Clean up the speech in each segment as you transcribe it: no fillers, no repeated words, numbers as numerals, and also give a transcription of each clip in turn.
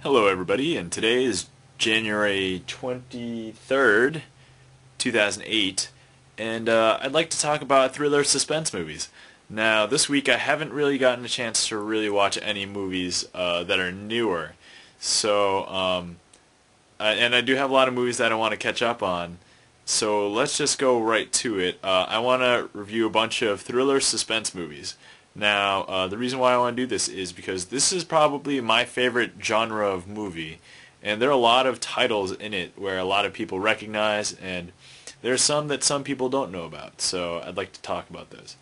Hello, everybody, and today is January 23rd, 2008, and I'd like to talk about thriller suspense movies. Now, this week I haven't really gotten a chance to really watch any movies that are newer, so, and I do have a lot of movies that I want to catch up on, so let's just go right to it. I want to review a bunch of thriller suspense movies. Now, the reason why I want to do this is because this is probably my favorite genre of movie, and there are a lot of titles in it where a lot of people recognize, and there are some that some people don't know about, so I'd like to talk about those.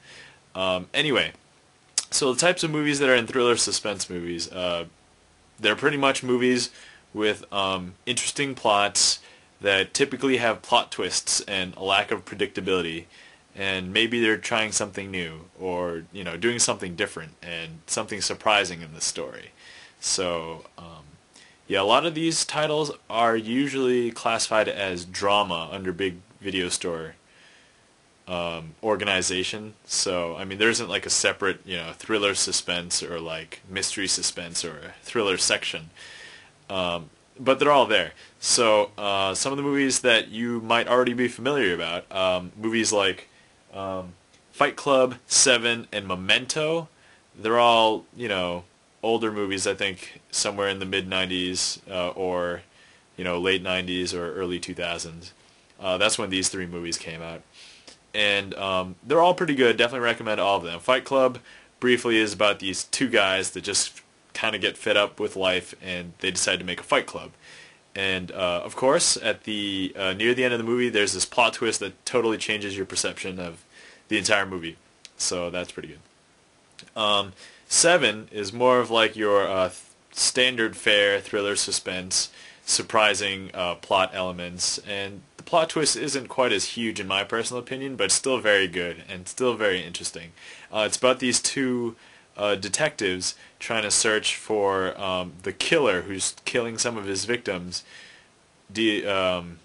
Anyway, so the types of movies that are in thriller suspense movies, they're pretty much movies with interesting plots that typically have plot twists and a lack of predictability, and maybe they're trying something new or doing something different and something surprising in the story. So yeah, a lot of these titles are usually classified as drama under big video store organization. So I mean, there isn't like a separate thriller suspense or like mystery suspense or a thriller section. But they're all there. So some of the movies that you might already be familiar about, movies like Fight Club, Seven, and Memento. They're all, older movies, I think, somewhere in the mid-90s or, late 90s or early 2000s. That's when these three movies came out. And they're all pretty good. Definitely recommend all of them. Fight Club, briefly, is about these two guys that just kind of get fed up with life and they decide to make a fight club. And of course, at the near the end of the movie, there's this plot twist that totally changes your perception of the entire movie. So that's pretty good. Seven is more of like your standard fare thriller suspense, surprising plot elements, and the plot twist isn't quite as huge in my personal opinion, but it's still very good and still very interesting. It's about these two detectives trying to search for the killer who's killing some of his victims in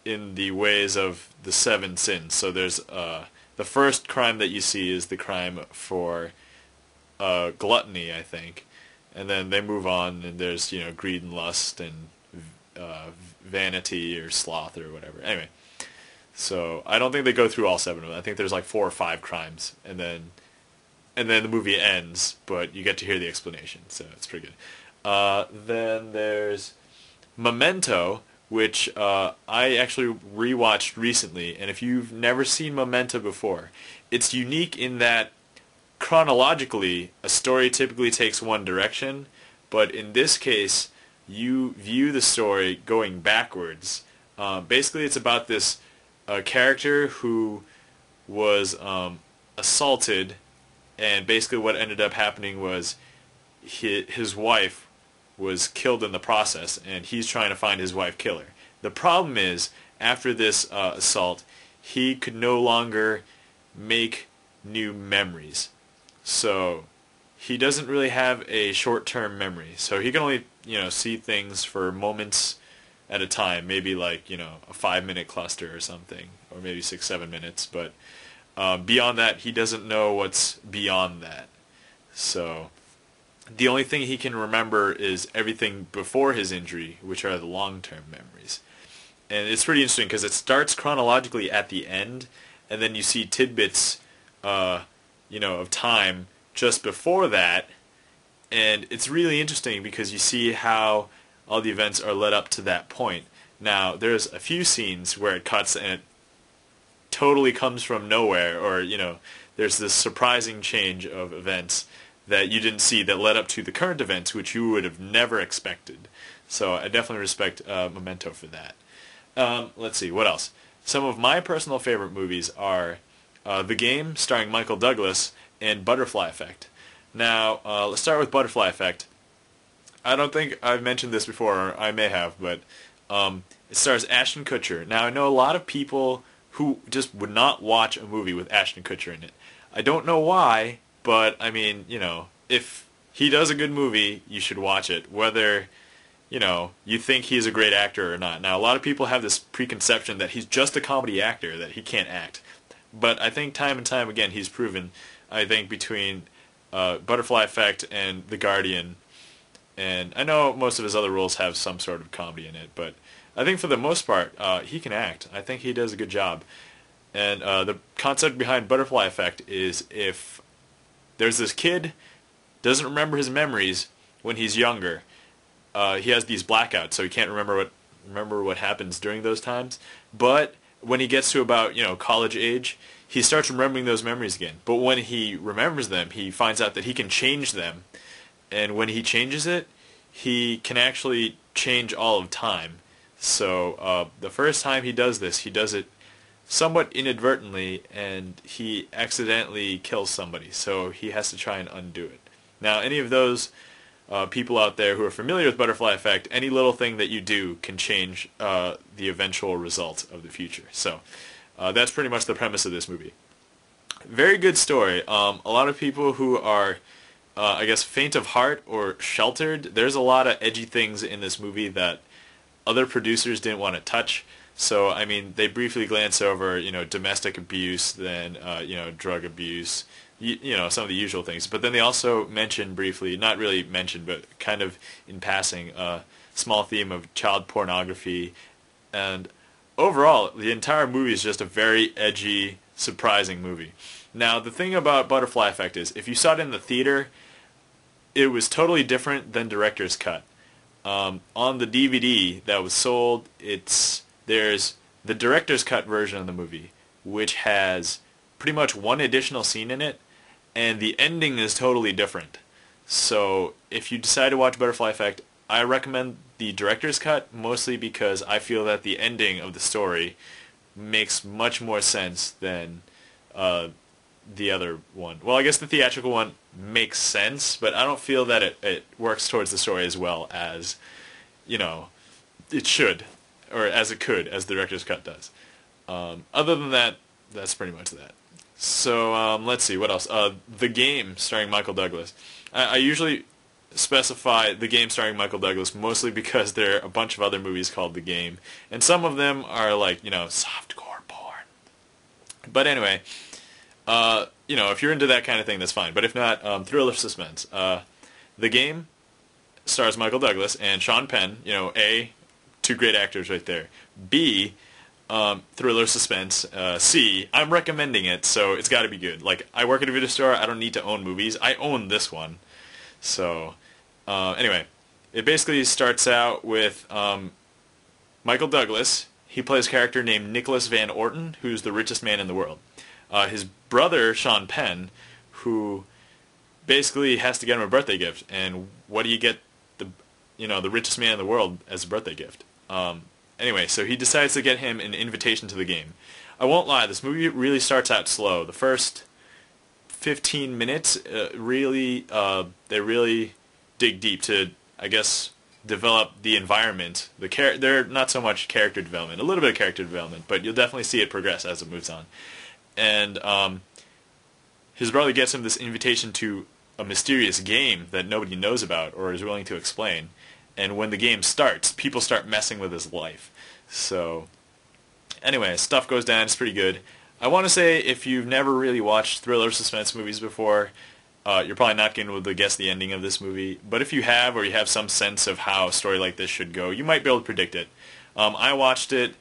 the ways of the seven sins. So there's the first crime that you see is the crime for gluttony, I think, and then they move on, and there's greed and lust and vanity or sloth or whatever. Anyway, so I don't think they go through all seven of them. I think there's like 4 or 5 crimes, and then the movie ends, but you get to hear the explanation, so it's pretty good. Then there's Memento, which I actually rewatched recently, and if you've never seen Memento before, it's unique in that chronologically a story typically takes one direction, but in this case you view the story going backwards. Basically it's about this character who was assaulted, and basically what ended up happening was his wife was killed in the process, and he's trying to find his wife killer. The problem is, after this assault, he could no longer make new memories. So he doesn't really have a short-term memory. So he can only, see things for moments at a time, maybe like, a 5-minute cluster or something, or maybe 6-7 minutes, but beyond that, he doesn't know what's beyond that. So the only thing he can remember is everything before his injury, which are the long-term memories. And it's pretty interesting because it starts chronologically at the end, and then you see tidbits, of time just before that. And it's really interesting because you see how all the events are led up to that point. Now, there's a few scenes where it cuts and it totally comes from nowhere, or, there's this surprising change of events that you didn't see that led up to the current events, which you would have never expected. So I definitely respect Memento for that. Let's see, what else? Some of my personal favorite movies are The Game, starring Michael Douglas, and Butterfly Effect. Now, let's start with Butterfly Effect. I don't think I've mentioned this before, or I may have, but it stars Ashton Kutcher. Now, I know a lot of people who just would not watch a movie with Ashton Kutcher in it. I don't know why, but, I mean, if he does a good movie, you should watch it, whether, you think he's a great actor or not. Now, a lot of people have this preconception that he's just a comedy actor, that he can't act. But I think time and time again he's proven, I think between Butterfly Effect and The Guardian, And I know most of his other roles have some sort of comedy in it, but I think for the most part, he can act. I think he does a good job. And the concept behind butterfly effect is if there's this kid doesn't remember his memories when he's younger, he has these blackouts, so he can't remember what happens during those times. But when he gets to about college age, he starts remembering those memories again. But when he remembers them, he finds out that he can change them, and when he changes it, he can actually change all of time. So the first time he does this, he does it somewhat inadvertently, and he accidentally kills somebody. So he has to try and undo it. Now, any of those people out there who are familiar with butterfly effect, any little thing that you do can change the eventual result of the future. So that's pretty much the premise of this movie. Very good story. A lot of people who are, I guess, faint of heart or sheltered, there's a lot of edgy things in this movie that other producers didn't want to touch. So, I mean, they briefly glance over, domestic abuse, then, drug abuse, some of the usual things. But then they also mention briefly, not really mentioned, but kind of in passing, a small theme of child pornography. And overall, the entire movie is just a very edgy, surprising movie. Now, the thing about Butterfly Effect is, if you saw it in the theater, it was totally different than director's cut. On the DVD that was sold, there's the director's cut version of the movie, which has pretty much one additional scene in it, and the ending is totally different. So if you decide to watch Butterfly Effect, I recommend the director's cut, mostly because I feel that the ending of the story makes much more sense than the other one. Well, I guess the theatrical one makes sense, but I don't feel that it works towards the story as well as, it should, or as it could, as the director's cut does. Other than that, that's pretty much that. So, let's see, what else? The Game, starring Michael Douglas. I usually specify The Game starring Michael Douglas mostly because there are a bunch of other movies called The Game, and some of them are like, softcore porn. But anyway, if you're into that kind of thing, that's fine. But if not, thriller suspense. The Game stars Michael Douglas and Sean Penn, A, two great actors right there. B, thriller suspense. C, I'm recommending it, so it's got to be good. Like, I work at a video store, I don't need to own movies. I own this one. So, anyway, it basically starts out with Michael Douglas. He plays a character named Nicholas Van Orton, who's the richest man in the world. His brother, Sean Penn, who basically has to get him a birthday gift. And what do you get the richest man in the world as a birthday gift? Anyway, so he decides to get him an invitation to the game. I won't lie, this movie really starts out slow. The first 15 minutes, they really dig deep to, I guess, develop the environment. They're not so much character development, a little bit of character development, but you'll definitely see it progress as it moves on. And his brother gets him this invitation to a mysterious game that nobody knows about or is willing to explain. And when the game starts, people start messing with his life. So, anyway, stuff goes down. It's pretty good. I want to say if you've never really watched thriller suspense movies before, you're probably not going to be able to guess the ending of this movie. But if you have, or you have some sense of how a story like this should go, you might be able to predict it. I watched it,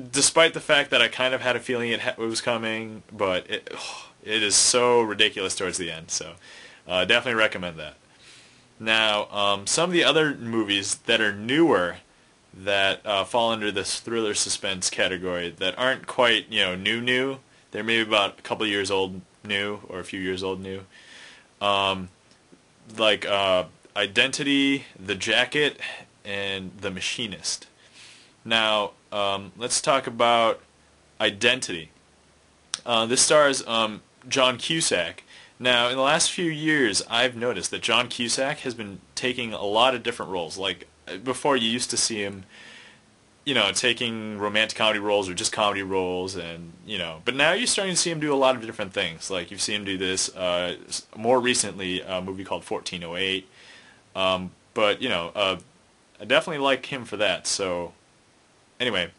despite the fact that I kind of had a feeling it was coming, but it is so ridiculous towards the end. So, definitely recommend that. Now, some of the other movies that are newer that fall under this thriller suspense category that aren't quite, new. They're maybe about a couple years old new, or a few years old new. Like Identity, The Jacket, and The Machinist. Now, let's talk about Identity. This stars John Cusack. Now, in the last few years, I've noticed that John Cusack has been taking a lot of different roles. Like, before you used to see him, taking romantic comedy roles or just comedy roles, and, but now you're starting to see him do a lot of different things. Like, you've seen him do this, more recently, a movie called 1408. But, I definitely like him for that. So, anyway,